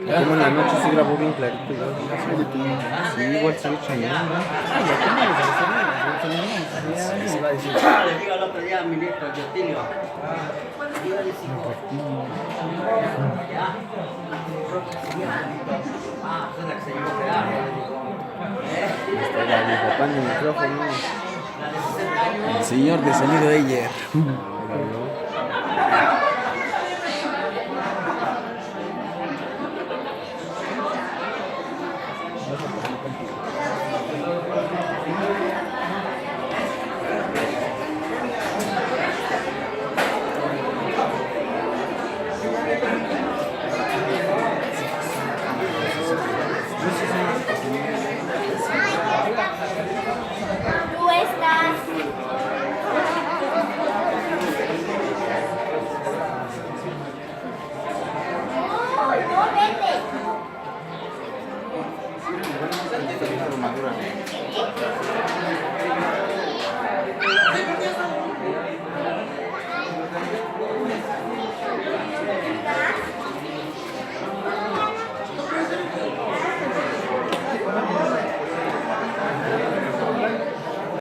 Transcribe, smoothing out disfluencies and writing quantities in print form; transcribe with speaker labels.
Speaker 1: Como en la noche se grabó bien clarito. Sí, igual se ve Chayanne, ¿no?
Speaker 2: Le digo el otro día al ministro Yotilio.
Speaker 1: Está tapando el micrófono.
Speaker 3: El señor de sonido de ayer.
Speaker 4: Tú estás. No, no, vete.